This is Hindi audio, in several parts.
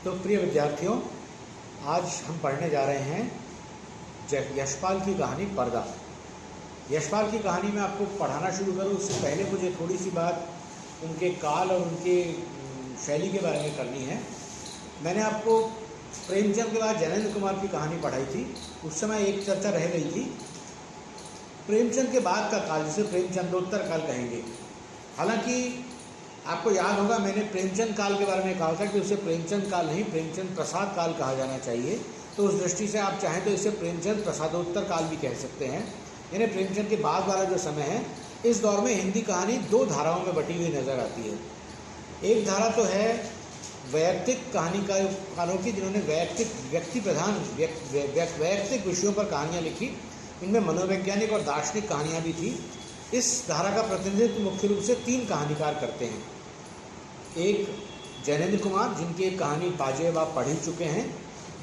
तो प्रिय विद्यार्थियों, आज हम पढ़ने जा रहे हैं यशपाल की कहानी पर्दा। यशपाल की कहानी में आपको पढ़ाना शुरू करूँ उससे पहले मुझे थोड़ी सी बात उनके काल और उनके शैली के बारे में करनी है। मैंने आपको प्रेमचंद के बाद जैनेंद्र कुमार की कहानी पढ़ाई थी। उस समय एक चर्चा रह गई थी प्रेमचंद के बाद का काल, जिसे प्रेमचंदोत्तर काल कहेंगे। हालांकि आपको याद होगा मैंने प्रेमचंद काल के बारे में कहा था कि उसे प्रेमचंद काल नहीं, प्रेमचंद प्रसाद काल कहा जाना चाहिए। तो उस दृष्टि से आप चाहें तो इसे प्रेमचंद प्रसादोत्तर काल भी कह सकते हैं। यानी प्रेमचंद के बाद वाला जो समय है, इस दौर में हिंदी कहानी दो धाराओं में बटी हुई नजर आती है। एक धारा तो है वैयक्तिक कहानीकारों की, जिन्होंने वैयक्तिक विषयों पर कहानियाँ लिखी। इनमें मनोवैज्ञानिक और दार्शनिक कहानियाँ भी थी। इस धारा का प्रतिनिधित्व मुख्य रूप से तीन कहानीकार करते हैं। एक जैनेंद्र कुमार, जिनकी एक कहानी पाजेब आप पढ़ ही चुके हैं।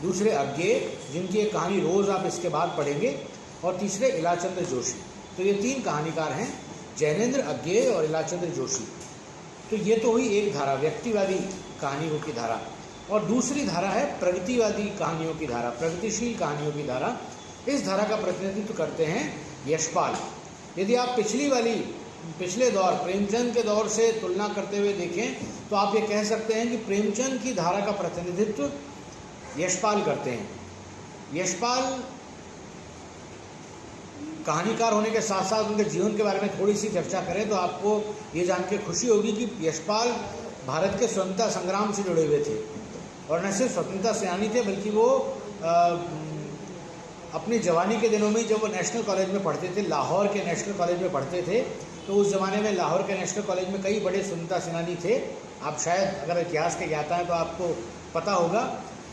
दूसरे अज्ञेय, जिनकी एक कहानी रोज़ आप इसके बाद पढ़ेंगे। और तीसरे इलाचंद्र जोशी। तो ये तीन कहानीकार हैं, जैनेंद्र, अज्ञेय और इलाचंद्र जोशी। तो ये तो हुई एक धारा, व्यक्तिवादी कहानियों की धारा। और दूसरी धारा है प्रगतिवादी कहानियों की धारा, प्रगतिशील कहानियों की धारा। इस धारा का प्रतिनिधित्व करते हैं यशपाल। यदि आप पिछले दौर प्रेमचंद के दौर से तुलना करते हुए देखें तो आप ये कह सकते हैं कि प्रेमचंद की धारा का प्रतिनिधित्व यशपाल करते हैं। यशपाल कहानीकार होने के साथ साथ उनके जीवन के बारे में थोड़ी सी चर्चा करें तो आपको ये जान के खुशी होगी कि यशपाल भारत के स्वतंत्रता संग्राम से जुड़े हुए थे। और न सिर्फ स्वतंत्रता सेनानी थे, बल्कि वो अपनी जवानी के दिनों में जब वो नेशनल कॉलेज में पढ़ते थे, लाहौर के नेशनल कॉलेज में पढ़ते थे, तो उस ज़माने में लाहौर के नेशनल कॉलेज में कई बड़े स्वतंत्रता सेनानी थे। आप शायद अगर इतिहास के ज्ञाता हैं तो आपको पता होगा,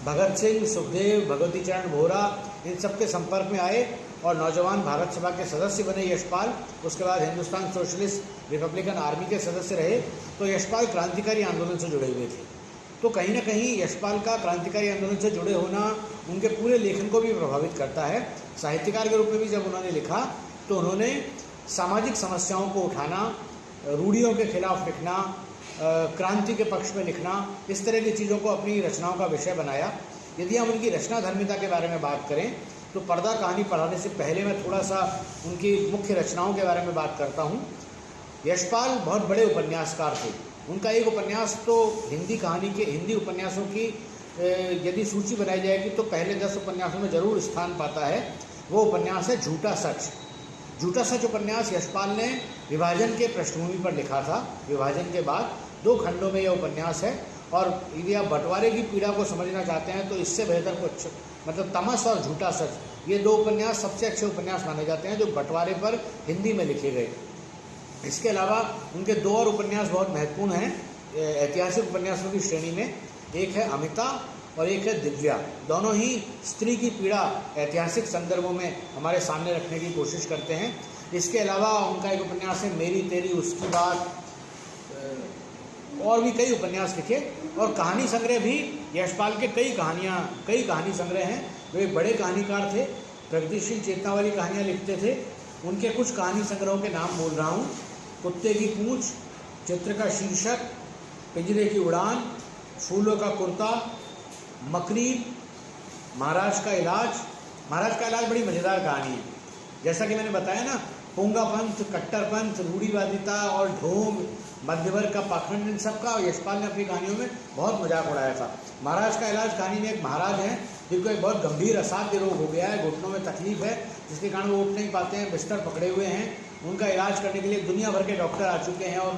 भगत सिंह, सुखदेव, भगवती चरण वोहरा, इन सब के संपर्क में आए और नौजवान भारत सभा के सदस्य बने यशपाल। उसके बाद हिंदुस्तान सोशलिस्ट रिपब्लिकन आर्मी के सदस्य रहे। तो यशपाल क्रांतिकारी आंदोलन से जुड़े हुए थे। तो कहीं ना कहीं यशपाल का क्रांतिकारी आंदोलन से जुड़े होना उनके पूरे लेखन को भी प्रभावित करता है। साहित्यकार के रूप में भी जब उन्होंने लिखा तो उन्होंने सामाजिक समस्याओं को उठाना, रूढ़ियों के खिलाफ लिखना, क्रांति के पक्ष में लिखना, इस तरह की चीज़ों को अपनी रचनाओं का विषय बनाया। यदि हम उनकी रचना धर्मिता के बारे में बात करें तो पर्दा कहानी पढ़ाने से पहले मैं थोड़ा सा उनकी मुख्य रचनाओं के बारे में बात करता हूँ। यशपाल बहुत बड़े उपन्यासकार थे। उनका एक उपन्यास तो हिंदी उपन्यासों की यदि सूची बनाई जाएगी तो पहले 10 उपन्यासों में जरूर स्थान पाता है। वो उपन्यास है झूठा सच। झूठा सच उपन्यास यशपाल ने विभाजन के पृष्ठभूमि पर लिखा था। विभाजन के बाद 2 खंडों में यह उपन्यास है। और यदि आप बंटवारे की पीड़ा को समझना चाहते हैं तो इससे बेहतर कुछ, मतलब तमस और झूठा सच, ये 2 उपन्यास सबसे अच्छे उपन्यास माने जाते हैं जो बंटवारे पर हिंदी में लिखे गए। इसके अलावा उनके 2 और उपन्यास बहुत महत्वपूर्ण हैं ऐतिहासिक उपन्यासों की श्रेणी में। एक है अमिता और एक है दिव्या। दोनों ही स्त्री की पीड़ा ऐतिहासिक संदर्भों में हमारे सामने रखने की कोशिश करते हैं। इसके अलावा उनका एक उपन्यास है मेरी तेरी उसकी बात, और भी कई उपन्यास लिखे। और कहानी संग्रह भी यशपाल के कई कहानी संग्रह हैं। वे एक बड़े कहानीकार थे, प्रगतिशील चेतना वाली कहानियाँ लिखते थे। उनके कुछ कहानी संग्रहों के नाम बोल रहा हूँ: कुत्ते की पूंछ, चित्र का शीर्षक, पिंजरे की उड़ान, फूलों का कुर्ता, मकरी, महाराज का इलाज। महाराज का इलाज बड़ी मज़ेदार कहानी है। जैसा कि मैंने बताया ना, पोंगापंथ, कट्टरपंथ, रूढ़िवादिता और ढोंग, मध्यवर्ग का पाखंड, इन सब का यशपाल ने अपनी कहानियों में बहुत मजाक उड़ाया था। महाराज का इलाज कहानी में एक महाराज हैं जिनको एक बहुत गंभीर असाध्य रोग हो गया है, घुटनों में तकलीफ है, जिसके कारण वो उठ नहीं पाते हैं, बिस्तर पकड़े हुए हैं। उनका इलाज करने के लिए दुनिया भर के डॉक्टर आ चुके हैं और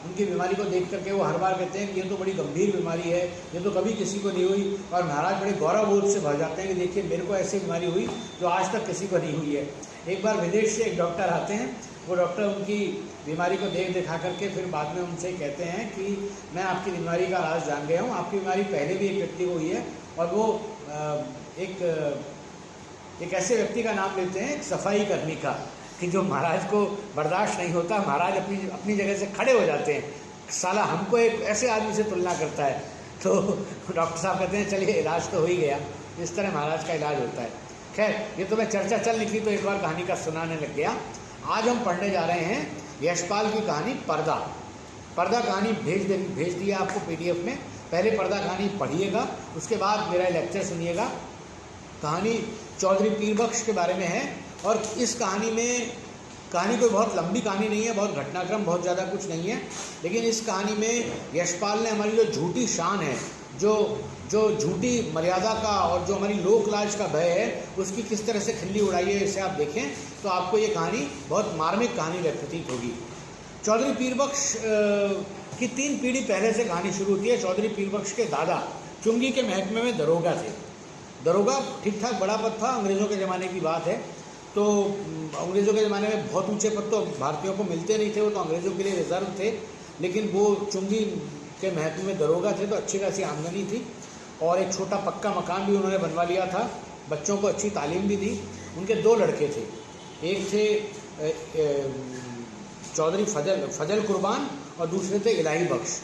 उनकी बीमारी को देख करके वो हर बार कहते हैं कि ये तो बड़ी गंभीर बीमारी है, ये तो कभी किसी को नहीं हुई। और महाराज बड़े गौरव बोध से भर जाते हैं कि देखिए मेरे को ऐसी बीमारी हुई जो आज तक किसी को नहीं हुई है। एक बार विदेश से एक डॉक्टर आते हैं। वो डॉक्टर उनकी बीमारी को देख दिखा करके फिर बाद में उनसे कहते हैं कि मैं आपकी बीमारी का इलाज जान गया हूँ। आपकी बीमारी पहले भी एक व्यक्ति को हुई है। और वो एक ऐसे व्यक्ति का नाम लेते हैं, सफाई कर्मी का, कि जो महाराज को बर्दाश्त नहीं होता। महाराज अपनी जगह से खड़े हो जाते हैं, साला हमको एक ऐसे आदमी से तुलना करता है। तो डॉक्टर साहब कहते हैं चलिए इलाज तो हो ही गया। इस तरह महाराज का इलाज होता है। खैर, ये तो मैं चर्चा चल निकली तो एक बार कहानी का सुनाने लग गया। आज हम पढ़ने जा रहे हैं यशपाल की कहानी पर्दा। पर्दा कहानी भेज दिया आपको PDF में। पहले पर्दा कहानी पढ़िएगा, उसके बाद मेरा लेक्चर सुनिएगा। कहानी चौधरी पीर बख्श के बारे में है और इस कहानी में, कहानी कोई बहुत लंबी कहानी नहीं है, बहुत घटनाक्रम बहुत ज़्यादा कुछ नहीं है, लेकिन इस कहानी में यशपाल ने हमारी जो झूठी शान है, जो झूठी मर्यादा का और जो हमारी लोक लाज का भय है, उसकी किस तरह से खिल्ली उड़ाई है, इसे आप देखें तो आपको ये कहानी बहुत मार्मिक कहानी प्रतीत होगी। चौधरी पीर बख्श की 3 पीढ़ी पहले से कहानी शुरू होती है। चौधरी पीर बख्श के दादा चुंगी के महकमे में दरोगा थे। दरोगा ठीक ठाक बड़ा पद था, अंग्रेज़ों के ज़माने की बात है। तो अंग्रेज़ों के ज़माने में बहुत ऊंचे पद तो भारतीयों को मिलते नहीं थे, वो तो अंग्रेज़ों के लिए रिजर्व थे, लेकिन वो चुंगी के महकमे में दरोगा थे, तो अच्छी खासी आमदनी थी और एक छोटा पक्का मकान भी उन्होंने बनवा लिया था। बच्चों को अच्छी तालीम भी दी। उनके 2 लड़के थे, एक थे चौधरी फजल कुर्बान और दूसरे थे इलाही बख्श।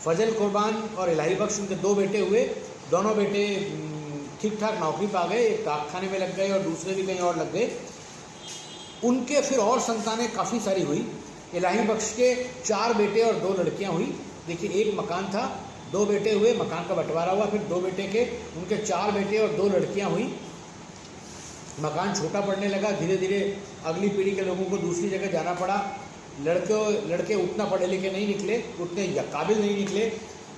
फजल कुर्बान और इलाही बख्श उनके 2 बेटे हुए। दोनों बेटे ठीक ठाक नौकरी पा गए, एक डाकखाने में लग गए और दूसरे भी कहीं और लग गए। उनके फिर और संतानें काफ़ी सारी हुई। इलाही बख्श के 4 बेटे और 2 लड़कियां हुई। देखिए, एक मकान था, 2 बेटे हुए, मकान का बंटवारा हुआ, फिर 2 बेटे के, उनके 4 बेटे और 2 लड़कियां हुई। मकान छोटा पड़ने लगा, धीरे धीरे अगली पीढ़ी के लोगों को दूसरी जगह जाना पड़ा। लड़के उतना पढ़े लिखे नहीं निकले, उतने काबिल नहीं निकले।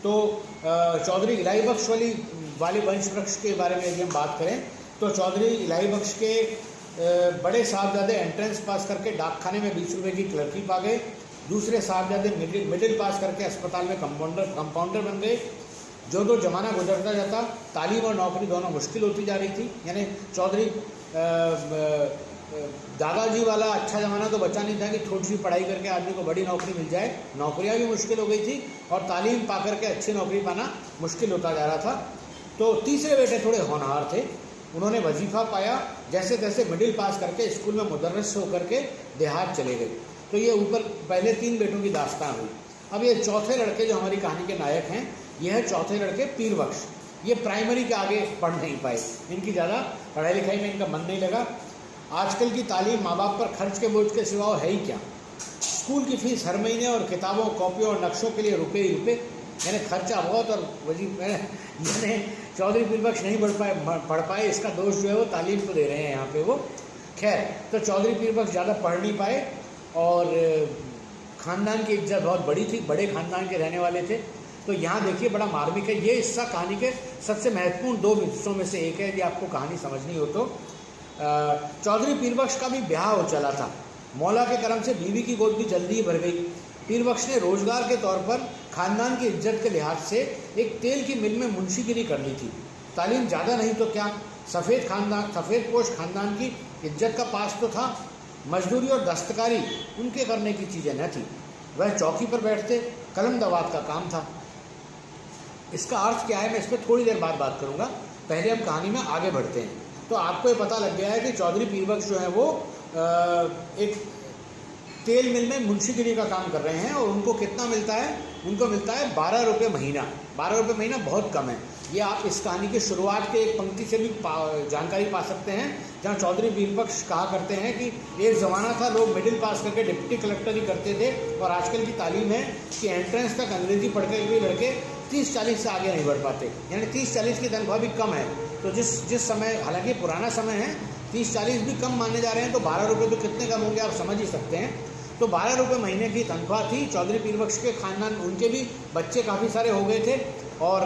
तो चौधरी इलाही बख्श वाले वंश वृक्ष के बारे में यदि हम बात करें तो चौधरी इलाही बख्श के बड़े साहबजादे एंट्रेंस पास करके डाकखाने में 20 रुपये की क्लर्की पा गए। दूसरे साहबजादे मिडिल पास करके अस्पताल में कंपाउंडर बन गए। जो ज़माना गुजरता जाता, तालीम और नौकरी दोनों मुश्किल होती जा रही थी। यानी चौधरी दादाजी वाला अच्छा ज़माना तो बचा नहीं था कि थोड़ी सी पढ़ाई करके आदमी को बड़ी नौकरी मिल जाए। नौकरियाँ भी मुश्किल हो गई थी और तालीम पा करके अच्छी नौकरी पाना मुश्किल होता जा रहा था। तो तीसरे बेटे थोड़े होनहार थे, उन्होंने वजीफ़ा पाया। जैसे तैसे मिडिल पास करके स्कूल में मुदर्रिस होकर के देहात चले गए। तो ये ऊपर पहले 3 बेटों की दास्तान हुई। अब ये चौथे लड़के जो हमारी कहानी के नायक हैं, ये है चौथे लड़के पीर बख्श। ये प्राइमरी के आगे पढ़ नहीं पाए, इनकी ज़्यादा पढ़ाई लिखाई में इनका मन नहीं लगा। आजकल की तालीम माँ बाप पर खर्च के बोझ के सिवा है ही क्या। स्कूल की फ़ीस हर महीने और किताबों, कॉपियों और नक्शों के लिए रुपये ही रुपये, यानी खर्चा बहुत। और यानी चौधरी पीर बख्श नहीं पढ़ पाए, इसका दोष जो है वो तालीम को दे रहे हैं यहाँ पे वो। खैर, तो चौधरी पीर बख्श ज़्यादा पढ़ नहीं पाए और ख़ानदान की इज्जत बहुत बड़ी थी, बड़े ख़ानदान के रहने वाले थे। तो यहाँ देखिए बड़ा मार्मिक है। ये हिस्सा कहानी के सबसे महत्वपूर्ण 2 हिस्सों में से एक है। यदि आपको कहानी समझनी हो तो चौधरी पीर बख्श का भी ब्याह हो चला था। मौला के करम से बीवी की गोद भी जल्दी ही भर गई। पीर बख्श ने रोजगार के तौर पर खानदान की इज्जत के लिहाज से एक तेल की मिल में मुंशीगिरी कर ली थी। तालीम ज़्यादा नहीं तो क्या, सफ़ेदपोश खानदान की इज्जत का पास तो था। मजदूरी और दस्तकारी उनके करने की चीज़ें न थी। वह चौकी पर बैठते, कलम दवात का काम था। इसका अर्थ क्या है, मैं इस पर थोड़ी देर बाद बात करूँगा। पहले हम कहानी में आगे बढ़ते हैं। तो आपको ये पता लग गया है कि चौधरी पीर बख्श जो है वो एक तेल मिल में मुंशीगिरी का काम कर रहे हैं। और उनको कितना मिलता है? उनको मिलता है 12 रुपये महीना। 12 रुपये महीना बहुत कम है। ये आप इस कहानी की शुरुआत के एक पंक्ति से भी जानकारी पा सकते हैं, जहाँ चौधरी पीर बख्श कहा करते हैं कि एक ज़माना था लोग मिडिल पास करके डिप्टी कलेक्टर ही करते थे, और आजकल की तालीम है कि एंट्रेंस तक अंग्रेज़ी पढ़ के भी लड़के 30-40 से आगे नहीं बढ़ पाते। यानी 30-40 की तनख्वाह भी कम है। तो जिस समय, हालांकि पुराना समय है, 30-40 भी कम माने जा रहे हैं, तो 12 रुपये तो कितने कम होंगे आप समझ ही सकते हैं। तो 12 रुपये महीने की तनख्वाह थी। चौधरी पीर बख्श के ख़ानदान, उनके भी बच्चे काफ़ी सारे हो गए थे और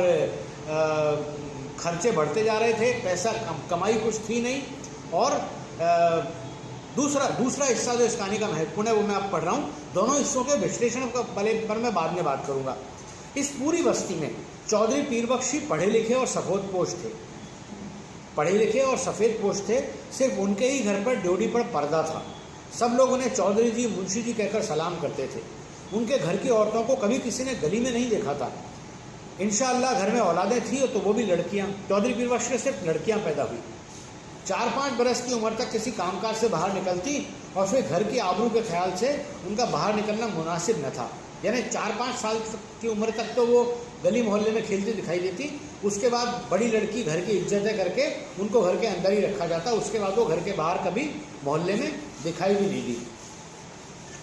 खर्चे बढ़ते जा रहे थे, पैसा कमाई कुछ थी नहीं। और दूसरा हिस्सा जो इस कहानी का महत्वपूर्ण है वो मैं आप पढ़ रहा हूँ। दोनों हिस्सों के विश्लेषण पर मैं बाद में बात करूँगा। इस पूरी बस्ती में चौधरी पीर बख्श ही पढ़े लिखे और सफ़ेदपोश थे। पढ़े लिखे और सफ़ेदपोश थे। सिर्फ उनके ही घर पर ड्योढ़ी पर पर्दा था। सब लोग उन्हें चौधरी जी, मुंशी जी कहकर सलाम करते थे। उनके घर की औरतों को कभी किसी ने गली में नहीं देखा था। इंशाअल्लाह घर में औलादें थी तो वो भी लड़कियां। चौधरी पीर बख्श के सिर्फ लड़कियां पैदा हुई। 4-5 बरस की उम्र तक किसी कामकाज से बाहर निकलती और फिर घर की आबरू के ख्याल से उनका बाहर निकलना मुनासिब न था। यानी 4-5 साल की उम्र तक तो वो गली मोहल्ले में खेलती दिखाई देती। उसके बाद बड़ी लड़की घर की इज्जतें करके उनको घर के अंदर ही रखा जाता। उसके बाद वो घर के बाहर कभी मोहल्ले में दिखाई भी नहीं दी।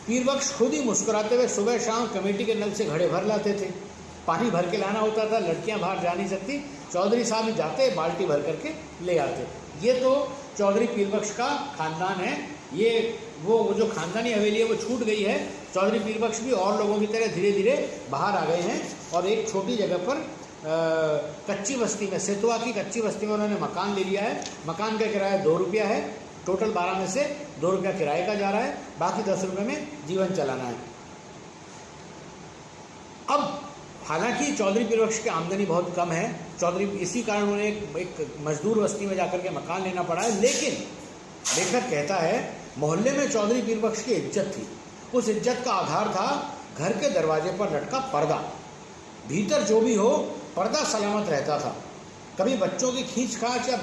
पीरबख्श खुद ही मुस्कुराते हुए सुबह शाम कमेटी के नल से घड़े भर लाते थे। पानी भर के लाना होता था, लड़कियां बाहर जा नहीं सकती, चौधरी साहब ही जाते, बाल्टी भर करके ले आते। ये तो चौधरी पीरबख्श का खानदान है। ये वो जो खानदानी हवेली है वो छूट गई है। चौधरी पीरबख्श भी और लोगों की तरह धीरे धीरे बाहर आ गए हैं और एक छोटी जगह पर कच्ची बस्ती में, सेतुआ की कच्ची बस्ती में उन्होंने मकान ले लिया है। मकान का किराया 2 रुपया है। टोटल 12 में से 2 रुपया किराए का जा रहा है, बाकी 10 रुपये में जीवन चलाना है। अब हालांकि चौधरी पीरबख्श की आमदनी बहुत कम है, चौधरी इसी कारण उन्हें एक मजदूर बस्ती में जाकर के मकान लेना पड़ा है। लेकिन लेखक कहता है मोहल्ले में चौधरी पीरबख्श की इज्जत थी। उस इज्जत का आधार था घर के दरवाजे पर लटका पर्दा। भीतर जो भी हो पर्दा सलामत रहता था। कभी बच्चों की खींच-खाच या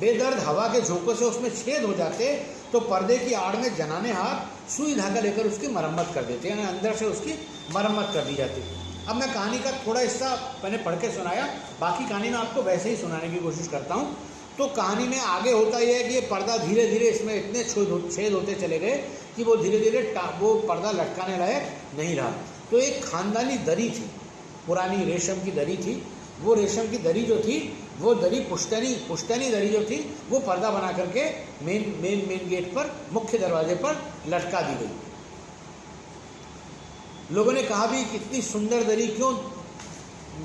बेदर्द हवा के झोंकों से उसमें छेद हो जाते तो पर्दे की आड़ में जनाने हाथ सुई धागा लेकर उसकी मरम्मत कर देते, यानी अंदर से उसकी मरम्मत कर दी जाती। अब मैं कहानी का थोड़ा हिस्सा मैंने पढ़ के सुनाया, बाकी कहानी मैं आपको वैसे ही सुनाने की कोशिश करता हूँ। तो कहानी में आगे होता यह है कि ये पर्दा धीरे धीरे इसमें इतने छेद होते चले गए कि वो धीरे धीरे वो पर्दा लटकाने लायक नहीं रहा। तो एक खानदानी दरी थी, पुरानी रेशम की दरी थी। वो रेशम की दरी जो थी वो दरी पुश्तैनी दरी जो थी वो पर्दा बना करके मेन गेट पर, मुख्य दरवाजे पर लटका दी गई। लोगों ने कहा भी कितनी सुंदर दरी क्यों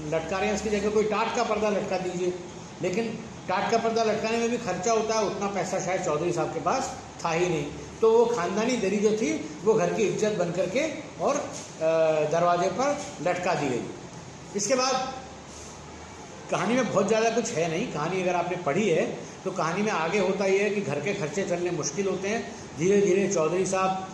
लटका रहे हैं, इसकी जगह कोई टाट का पर्दा लटका दीजिए। लेकिन टाट का पर्दा लटकाने में भी खर्चा होता है, उतना पैसा शायद चौधरी साहब के पास था ही नहीं। तो वो खानदानी दरी जो थी वो घर की इज्जत बन करके और दरवाजे पर लटका दी गई। इसके बाद कहानी में बहुत ज़्यादा कुछ है नहीं। कहानी अगर आपने पढ़ी है तो कहानी में आगे होता ये है कि घर के खर्चे चलने मुश्किल होते हैं। धीरे धीरे चौधरी साहब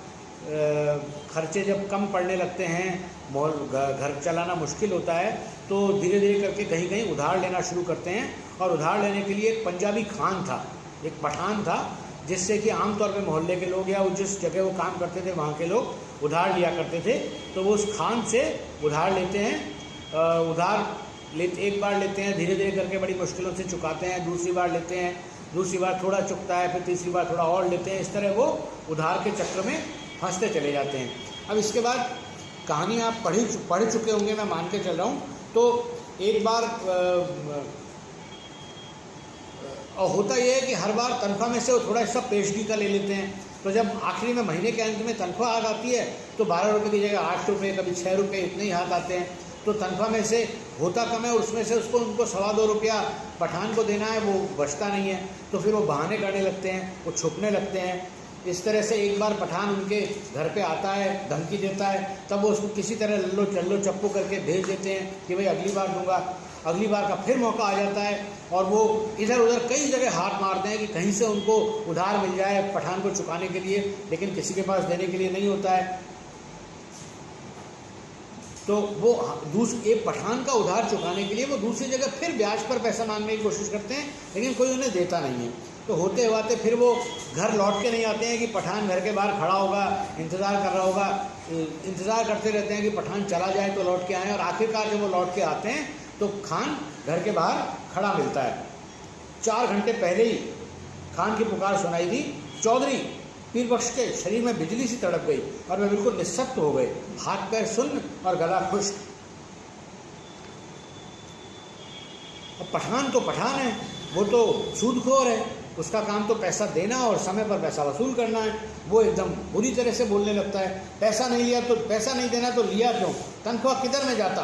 खर्चे जब कम पड़ने लगते हैं, घर चलाना मुश्किल होता है, तो धीरे धीरे करके कहीं कहीं उधार लेना शुरू करते हैं। और उधार लेने के लिए एक पंजाबी खान था, एक पठान था, जिससे कि आमतौर पे मोहल्ले के लोग या जिस जगह वो काम करते थे वहाँ के लोग उधार लिया करते थे। तो वो उस खान से उधार लेते हैं। एक बार लेते हैं, धीरे धीरे करके बड़ी मुश्किलों से चुकाते हैं, दूसरी बार लेते हैं, दूसरी बार थोड़ा चुकता है, फिर तीसरी बार थोड़ा और लेते हैं। इस तरह वो उधार के चक्र में फंसते चले जाते हैं। अब इसके बाद कहानी आप पढ़ चुके होंगे, मैं मान के चल रहा हूँ। तो एक बार होता यह है कि हर बार तनख्वाह में से वो थोड़ा हिस्सा पेशगी का ले लेते हैं। तो जब आखिरी में महीने के अंत में तनख्वाह हाथ आती है तो 12 रुपये की जगह 8 रुपये, कभी 6 रुपये इतने ही हाथ आते हैं। तो तनख्वाह में से होता कम है, उसमें से उनको 2.25 रुपया पठान को देना है, वो बचता नहीं है। तो फिर वो बहाने करने लगते हैं, वो छुपने लगते हैं। इस तरह से एक बार पठान उनके घर पे आता है, धमकी देता है, तब वो उसको किसी तरह लल्लो चल्लो चप्पू करके भेज देते हैं कि भाई अगली बार दूंगा। अगली बार का फिर मौका आ जाता है और वो इधर उधर कई जगह हाथ मारते हैं कि कहीं से उनको उधार मिल जाए पठान को चुकाने के लिए, लेकिन किसी के पास देने के लिए नहीं होता है। तो वो एक पठान का उधार चुकाने के लिए वो दूसरी जगह फिर ब्याज पर पैसा मांगने की कोशिश करते हैं, लेकिन कोई उन्हें देता नहीं है। तो होते होते फिर वो घर लौट के नहीं आते हैं कि पठान घर के बाहर खड़ा होगा, इंतज़ार कर रहा होगा। इंतज़ार करते रहते हैं कि पठान चला जाए तो लौट के आएँ, और आखिरकार जब वो लौट के आते हैं तो खान घर के बाहर खड़ा मिलता है। 4 घंटे पहले ही खान की पुकार सुनाई दी। चौधरी पीरबख्श के शरीर में बिजली सी तड़प गई और वे बिल्कुल निस्सत्त हो गए, हाथ पैर सुन्न और गला खुश्क। अब पठान तो पठान है, वो तो सूदखोर है, उसका काम तो पैसा देना और समय पर पैसा वसूल करना है। वो एकदम बुरी तरह से बोलने लगता है, पैसा नहीं लिया तो पैसा नहीं देना तो लिया क्यों, तनख्वाह किधर में जाता,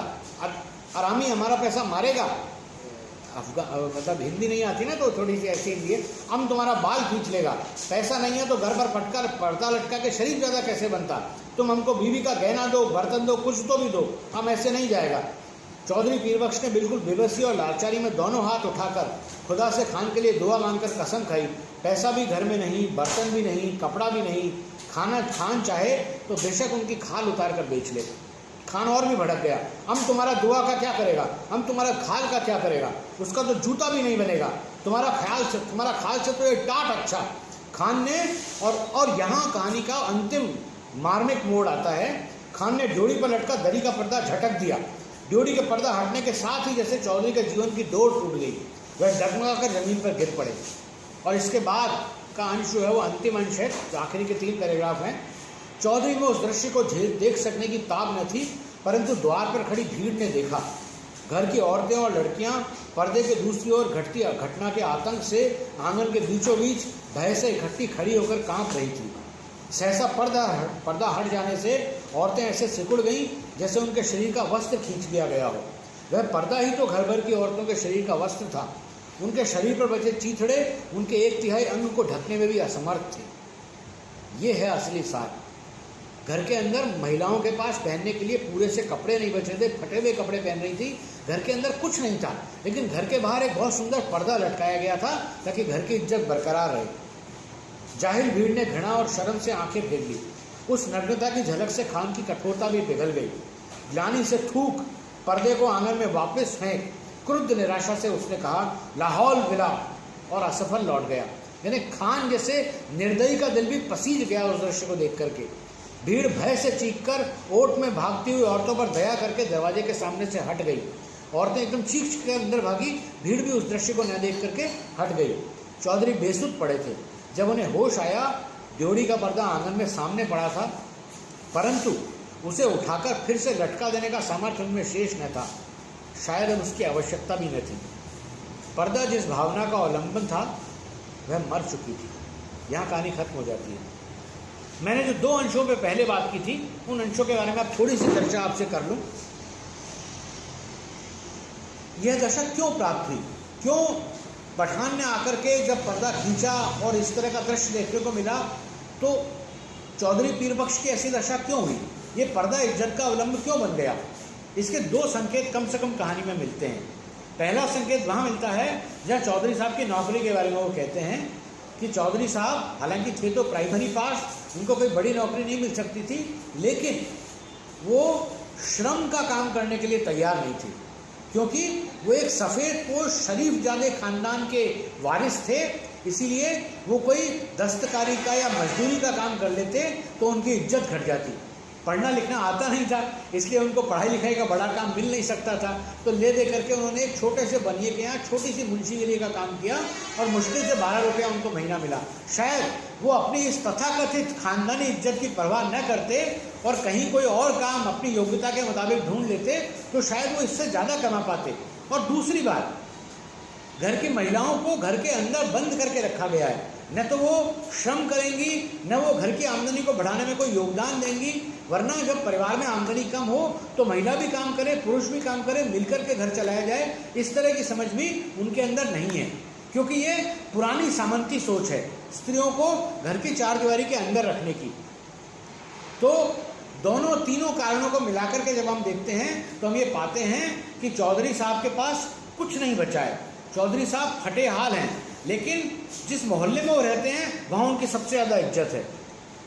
आरामी हमारा पैसा मारेगा। मतलब हिंदी नहीं आती ना तो थोड़ी सी ऐसी हिंदी है, हम तुम्हारा बाल खींच लेगा, पैसा नहीं है तो घर पर पर्दा लटका के शरीफ ज़्यादा कैसे बनता, तुम हमको बीवी का गहना दो, बर्तन दो, कुछ तो भी दो, हम ऐसे नहीं जाएगा। चौधरी पीरबख्श ने बिल्कुल बेबसी और लाचारी में दोनों हाथ उठाकर खुदा से खान के लिए दुआ मांगकर कसम खाई, पैसा भी घर में नहीं, बर्तन भी नहीं, कपड़ा भी नहीं, खान चाहे तो बेशक उनकी खाल उतार कर बेच ले। खान और भी भड़क गया, हम तुम्हारा दुआ का क्या करेगा, हम तुम्हारा खाल का क्या करेगा, उसका तो जूता भी नहीं बनेगा, तुम्हारा ख्याल से तो ये टाट अच्छा। खान ने और यहाँ कहानी का अंतिम मार्मिक मोड़ आता है। खान ने ड्योढ़ी पर लटका दरी का पर्दा झटक दिया। ड्योढ़ी का पर्दा हटने के साथ ही जैसे चौधरी के जीवन की डोर टूट गई, वह डगमगा कर जमीन पर गिर पड़े। और इसके बाद का अंश जो है वो अंतिम अंश है, आखिरी के 3 पैराग्राफ हैं। चौधरी में उस दृश्य को देख सकने की ताब न थी, परंतु द्वार पर खड़ी भीड़ ने देखा। घर की औरतें और लड़कियां पर्दे के दूसरी ओर घटती घटना के आतंक से आंगन के बीचों बीच भय से इकट्ठी खड़ी होकर कांप रही थी। सहसा पर्दा हट जाने से औरतें ऐसे सिकुड़ गईं जैसे उनके शरीर का वस्त्र खींच लिया गया हो। वह पर्दा ही तो घर भर की औरतों के शरीर का वस्त्र था। उनके शरीर पर बचे चीथड़े उनके 1/3 अंग को ढकने में भी असमर्थ थे। ये है असली सार। घर के अंदर महिलाओं के पास पहनने के लिए पूरे से कपड़े नहीं बचे थे, फटे हुए कपड़े पहन रही थी। घर के अंदर कुछ नहीं था, लेकिन घर के बाहर एक बहुत सुंदर पर्दा लटकाया गया था ताकि घर की इज्जत बरकरार रहे। जाहिल भीड़ ने घृणा और शर्म से आंखें फेर ली। उस नग्नता की झलक से खान की कठोरता भी पिघल गई। ग्लानि से थूक पर्दे को आंगन में वापस फेंक क्रुद्ध निराशा से उसने कहा, लाहौल विला, और असफल लौट गया। यानी खान जैसे निर्दयी का दिल भी पसीज गया उस दृश्य को देख करके। भीड़ भय से चीखकर ओट में भागती हुई औरतों पर दया करके दरवाजे के सामने से हट गई। औरतें एकदम चीख कर अंदर भागी। भीड़ भी उस दृश्य को न देख करके हट गई। चौधरी बेसुध पड़े थे। जब उन्हें होश आया, ड्योढ़ी का पर्दा आंगन में सामने पड़ा था, परंतु उसे उठाकर फिर से लटका देने का सामर्थ्य उनमें शेष न था। शायद अब उसकी आवश्यकता भी न थी। पर्दा जिस भावना का अवलंबन था वह मर चुकी थी। यहाँ कहानी खत्म हो जाती है। मैंने जो 2 अंशों पे पहले बात की थी, उन अंशों के बारे में अब थोड़ी सी चर्चा आपसे कर लूं। यह दशा क्यों प्राप्त हुई? क्यों पठान ने आकर के जब पर्दा खींचा और इस तरह का दृश्य देखने को मिला तो चौधरी पीर बख्श की ऐसी दशा क्यों हुई? ये पर्दा इज्जत का अवलंब क्यों बन गया? इसके 2 संकेत कम से कम कहानी में मिलते हैं। पहला संकेत वहाँ मिलता है जहाँ चौधरी साहब की नौकरी के बारे में वो कहते हैं कि चौधरी साहब हालांकि थे तो प्राइमरी पास, उनको कोई बड़ी नौकरी नहीं मिल सकती थी, लेकिन वो श्रम का काम करने के लिए तैयार नहीं थे, क्योंकि वो एक सफ़ेद पोश शरीफ जादे खानदान के वारिस थे। इसीलिए वो कोई दस्तकारी का या मजदूरी का काम कर लेते तो उनकी इज्जत घट जाती। पढ़ना लिखना आता नहीं था, इसलिए उनको पढ़ाई लिखाई का बड़ा काम मिल नहीं सकता था। तो ले दे करके उन्होंने एक छोटे से बनिए के यहाँ छोटी सी मुंशीगिरी का काम किया और मुश्किल से 12 रुपया उनको महीना मिला। शायद वो अपनी इस तथाकथित खानदानी इज्जत की परवाह न करते और कहीं कोई और काम अपनी योग्यता के मुताबिक ढूंढ लेते तो शायद वो इससे ज़्यादा कमा पाते। और दूसरी बात, घर की महिलाओं को घर के अंदर बंद करके रखा गया है। न तो वो श्रम करेंगी, न वो घर की आमदनी को बढ़ाने में कोई योगदान देंगी। वरना जब परिवार में आमदनी कम हो तो महिला भी काम करे, पुरुष भी काम करे, मिलकर के घर चलाया जाए, इस तरह की समझ भी उनके अंदर नहीं है, क्योंकि ये पुरानी सामंती सोच है स्त्रियों को घर की 4 दीवारी के अंदर रखने की। तो दोनों तीनों कारणों को मिलाकर के जब हम देखते हैं तो हम ये पाते हैं कि चौधरी साहब के पास कुछ नहीं बचा है। चौधरी साहब फटे हाल हैं, लेकिन जिस मोहल्ले में वो रहते हैं वहाँ उनकी सबसे ज़्यादा इज्जत है।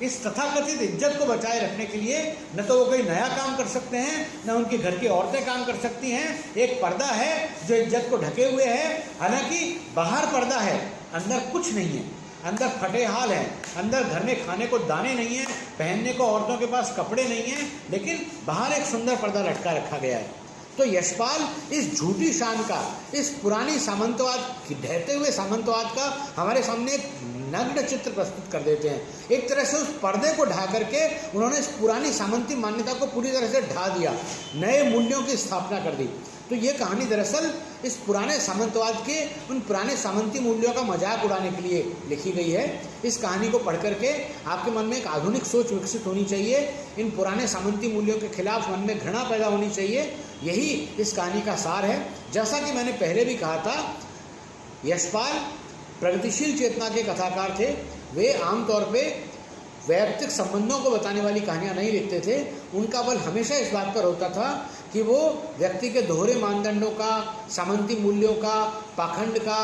इस तथाकथित इज्जत को बचाए रखने के लिए न तो वो कोई नया काम कर सकते हैं, न उनके घर की औरतें काम कर सकती हैं। एक पर्दा है जो इज्जत को ढके हुए है। हालांकि बाहर पर्दा है, अंदर कुछ नहीं है। अंदर फटे हाल है, अंदर घर में खाने को दाने नहीं है, पहनने को औरतों के पास कपड़े नहीं हैं, लेकिन बाहर एक सुंदर पर्दा लटका रखा गया है। तो यशपाल इस झूठी शान का, इस पुरानी सामंतवाद की, ढहते हुए सामंतवाद का हमारे सामने एक नग्न चित्र प्रस्तुत कर देते हैं। एक तरह से उस पर्दे को ढा करके उन्होंने इस पुरानी सामंती मान्यता को पूरी तरह से ढा दिया, नए मूल्यों की स्थापना कर दी। तो ये कहानी दरअसल इस पुराने सामंतवाद के, उन पुराने सामंती मूल्यों का मजाक उड़ाने के लिए लिखी गई है। इस कहानी को पढ़ करके आपके मन में एक आधुनिक सोच विकसित होनी चाहिए। इन पुराने सामंती मूल्यों के खिलाफ मन में घृणा पैदा होनी चाहिए। यही इस कहानी का सार है। जैसा कि मैंने पहले भी कहा था, यशपाल प्रगतिशील चेतना के कथाकार थे। वे आमतौर पे वैयक्तिक संबंधों को बताने वाली कहानियाँ नहीं लिखते थे। उनका बल हमेशा इस बात पर होता था कि वो व्यक्ति के दोहरे मानदंडों का, सामंती मूल्यों का, पाखंड का,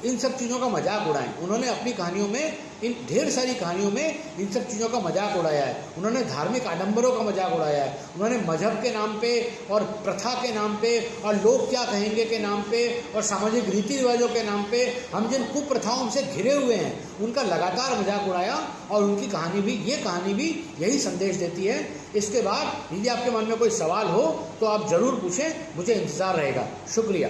इन सब चीज़ों का मजाक उड़ाएं। उन्होंने अपनी कहानियों में, इन ढेर सारी कहानियों में इन सब चीज़ों का मजाक उड़ाया है। उन्होंने धार्मिक आडंबरों का मजाक उड़ाया है। उन्होंने मजहब के नाम पे और प्रथा के नाम पे और लोग क्या कहेंगे के नाम पे और सामाजिक रीति रिवाजों के नाम पे हम जिन कुप्रथाओं से घिरे हुए हैं उनका लगातार मजाक उड़ाया। और उनकी कहानी भी, ये कहानी भी यही संदेश देती है। इसके बाद यदि आपके मन में कोई सवाल हो तो आप ज़रूर पूछें, मुझे इंतज़ार रहेगा। शुक्रिया।